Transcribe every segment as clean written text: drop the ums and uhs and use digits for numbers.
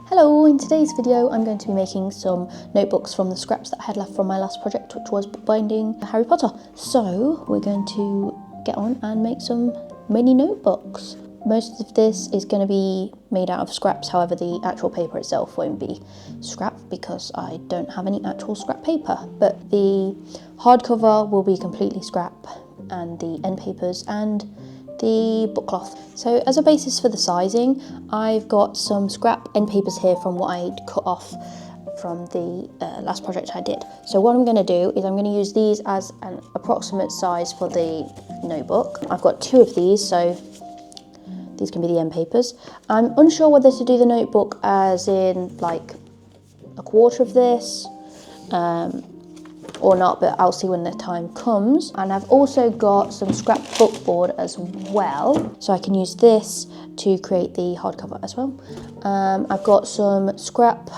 Hello, in today's video I'm going to be making some notebooks from the scraps that I had left from my last project, which was bookbinding Harry Potter. So we're going to get on and make some mini notebooks. Most of this is going to be made out of scraps, however the actual paper itself won't be scrap because I don't have any actual scrap paper. But the hardcover will be completely scrap, and the end papers and the book cloth. So as a basis for the sizing, I've got some scrap end papers here from what I'd cut off from the last project I did. So what I'm going to do is I'm going to use these as an approximate size for the notebook. I've got two of these, so these can be the end papers. I'm unsure whether to do the notebook as in like a quarter of this or not, but I'll see when the time comes. And I've also got some scrap book board as well, so I can use this to create the hardcover as well. I've got some scrap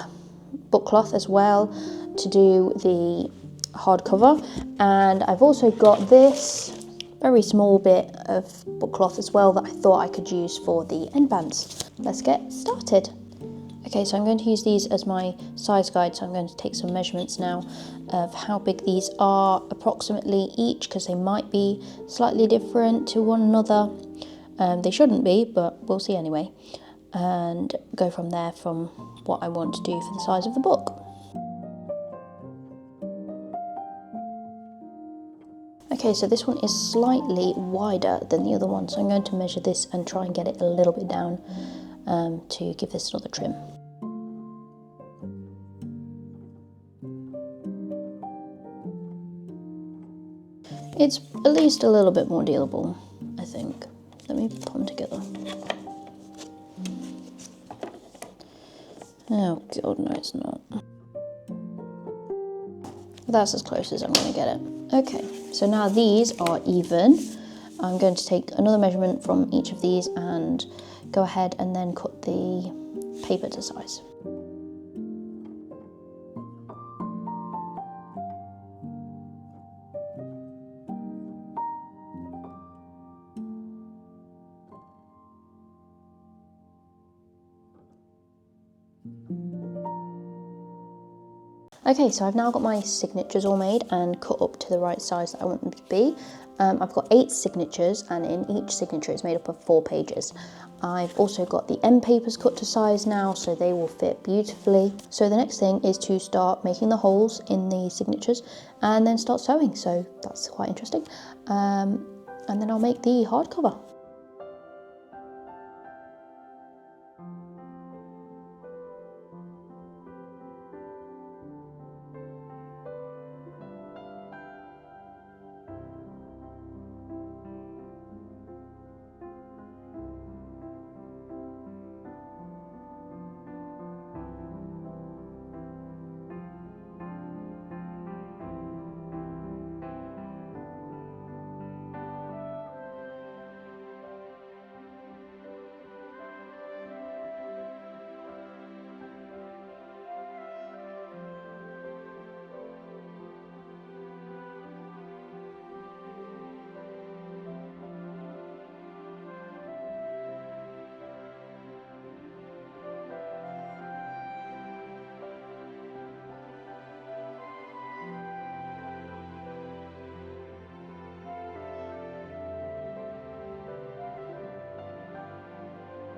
book cloth as well to do the hardcover, and I've also got this very small bit of book cloth as well that I thought I could use for the end bands. Let's get started. Okay, so I'm going to use these as my size guide, so I'm going to take some measurements now of how big these are approximately each, because they might be slightly different to one another. They shouldn't be, but we'll see anyway, and go from there from what I want to do for the size of the book. Okay, so this one is slightly wider than the other one, so I'm going to measure this and try and get it a little bit down to give this another trim. It's at least a little bit more dealable, I think. Let me put them together. Oh god, no it's not. That's as close as I'm going to get it. Okay, so now these are even. I'm going to take another measurement from each of these and go ahead and then cut the paper to size. Okay, so I've now got my signatures all made and cut up to the right size that I want them to be. I've got 8 signatures, and in each signature is made up of 4 pages. I've also got the end papers cut to size now, so they will fit beautifully. So the next thing is to start making the holes in the signatures and then start sewing, so that's quite interesting. And then I'll make the hardcover.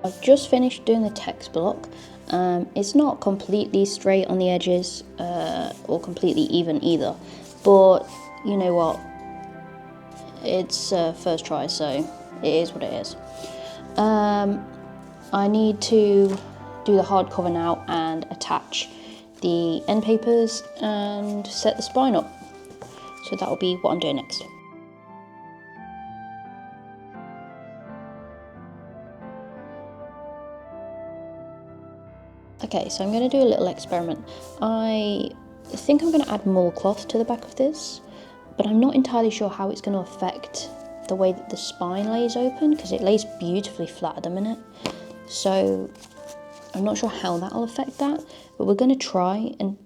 I've just finished doing the text block. It's not completely straight on the edges or completely even either, but you know what, it's first try, so it is what it is. I need to do the hardcover now and attach the end papers and set the spine up, so that will be what I'm doing next. Okay, so I'm going to do a little experiment. I think I'm going to add more cloth to the back of this, but I'm not entirely sure how it's going to affect the way that the spine lays open, because it lays beautifully flat at the minute. So I'm not sure how that'll affect that, but we're going to try and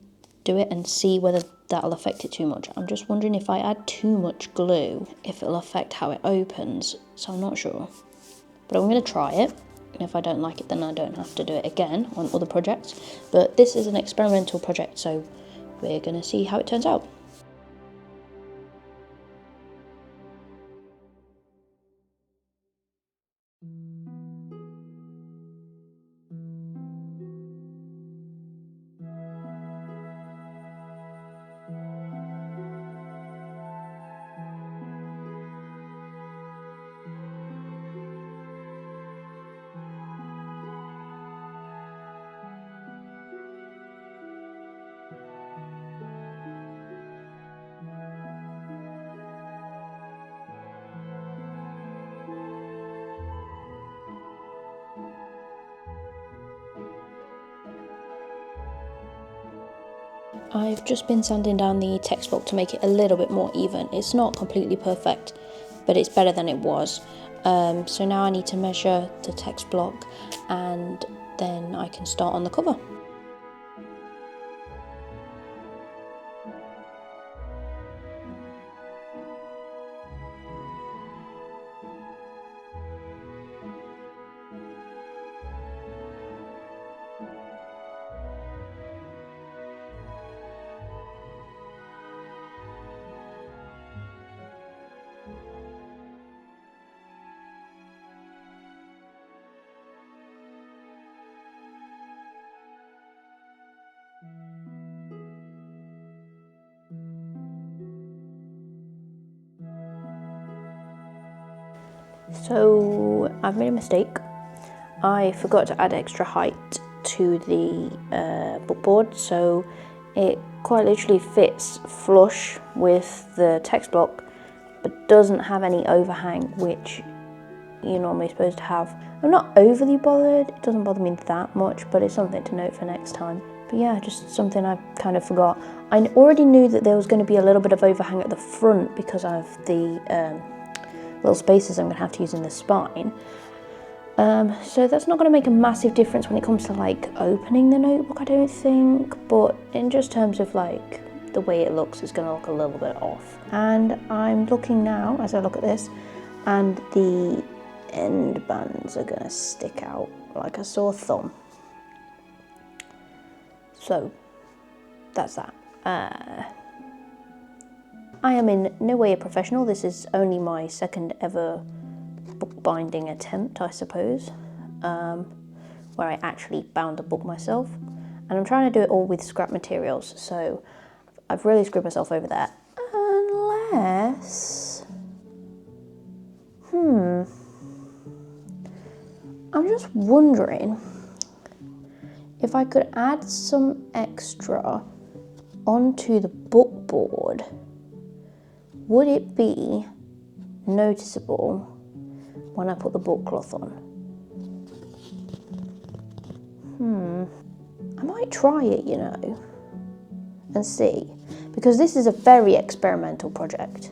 do it and see whether that'll affect it too much. I'm just wondering if I add too much glue, if it'll affect how it opens, so I'm not sure. But I'm going to try it. and if I don't like it then I don't have to do it again on other projects. But this is an experimental project, so we're gonna see how it turns out. I've just been sanding down the text block to make it a little bit more even. It's not completely perfect, but it's better than it was. So now I need to measure the text block and then I can start on the cover. So I've made a mistake. I forgot to add extra height to the bookboard, so it quite literally fits flush with the text block, but doesn't have any overhang, which you're normally supposed to have. I'm not overly bothered, it doesn't bother me that much, but it's something to note for next time. But yeah, just something I kind of forgot. I already knew that there was going to be a little bit of overhang at the front because of the little spaces I'm going to have to use in the spine. So that's not going to make a massive difference when it comes to like opening the notebook, I don't think, but in just terms of like the way it looks, it's going to look a little bit off. And I'm looking now, as I look at this, and the end bands are going to stick out like a sore thumb. So that's that. I am in no way a professional. This is only my second ever bookbinding attempt, I suppose, where I actually bound a book myself. And I'm trying to do it all with scrap materials, so I've really screwed myself over there. Unless... I'm just wondering if I could add some extra onto the bookboard. Would it be noticeable when I put the book cloth on? I might try it, you know, and see, because this is a very experimental project.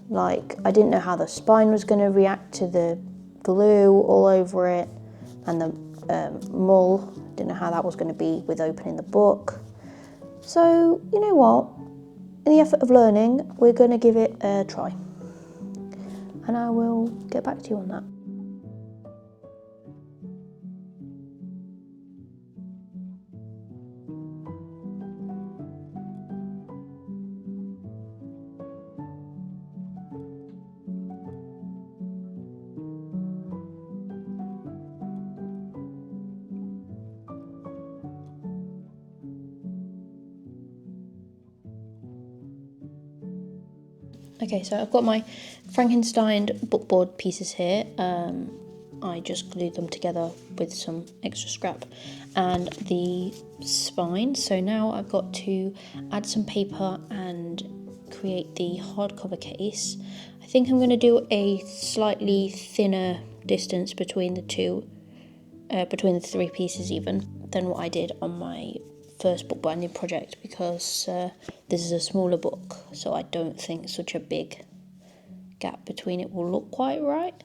Like, I didn't know how the spine was going to react to the glue all over it, and the mull, didn't know how that was going to be with opening the book. So, you know what, in the effort of learning, we're going to give it a try, and I will get back to you on that. Okay, so I've got my Frankenstein bookboard pieces here. I just glued them together with some extra scrap and the spine. So now I've got to add some paper and create the hardcover case. I think I'm going to do a slightly thinner distance between the two, between the three pieces even, than what I did on my first bookbinding project, because this is a smaller book, so I don't think such a big gap between it will look quite right.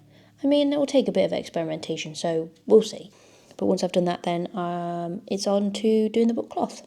I mean, it will take a bit of experimentation, so we'll see. But once I've done that, then it's on to doing the book cloth.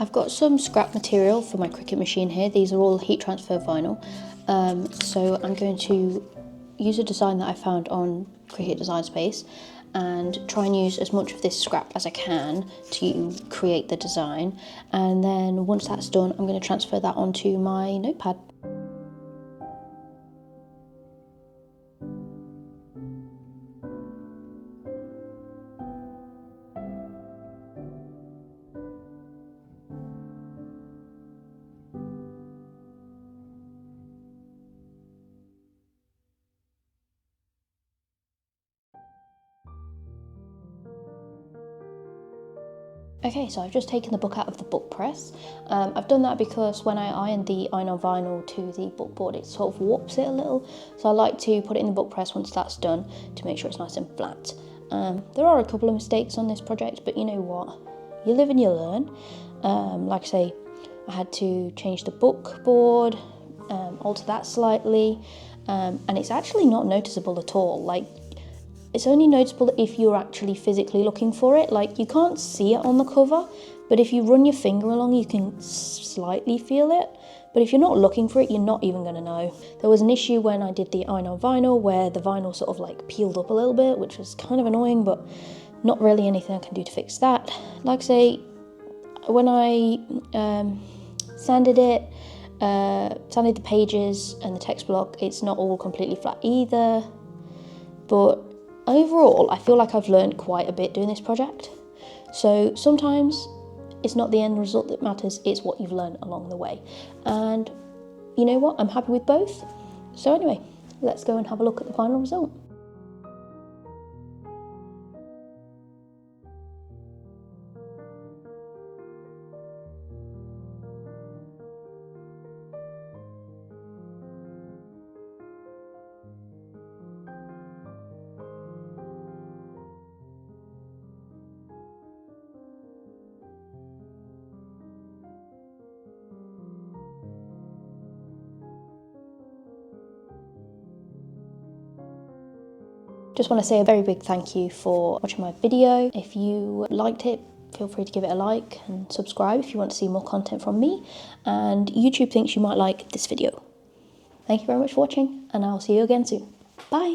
I've got some scrap material for my Cricut machine here. These are all heat transfer vinyl. So I'm going to use a design that I found on Cricut Design Space and try and use as much of this scrap as I can to create the design. And then once that's done, I'm going to transfer that onto my notepad. Okay, so I've just taken the book out of the book press. I've done that because when I ironed the iron-on vinyl to the book board, it sort of warps it a little. So I like to put it in the book press once that's done to make sure it's nice and flat. There are a couple of mistakes on this project, but you know what? You live and you learn. Like I say, I had to change the book board, alter that slightly, and it's actually not noticeable at all. Like, it's only noticeable if you're actually physically looking for it. Like, you can't see it on the cover, but if you run your finger along, you can slightly feel it. But if you're not looking for it, you're not even gonna know. There was an issue when I did the iron-on vinyl where the vinyl sort of like peeled up a little bit, which was kind of annoying, but not really anything I can do to fix that. Like I say, when I sanded it, sanded the pages and the text block, it's not all completely flat either. But overall, I feel like I've learned quite a bit doing this project. So sometimes it's not the end result that matters, it's what you've learned along the way. And you know what? I'm happy with both. So anyway, let's go and have a look at the final result. Just want to say a very big thank you for watching my video. If you liked it, feel free to give it a like and subscribe if you want to see more content from me. And YouTube thinks you might like this video. Thank you very much for watching, and I'll see you again soon. Bye.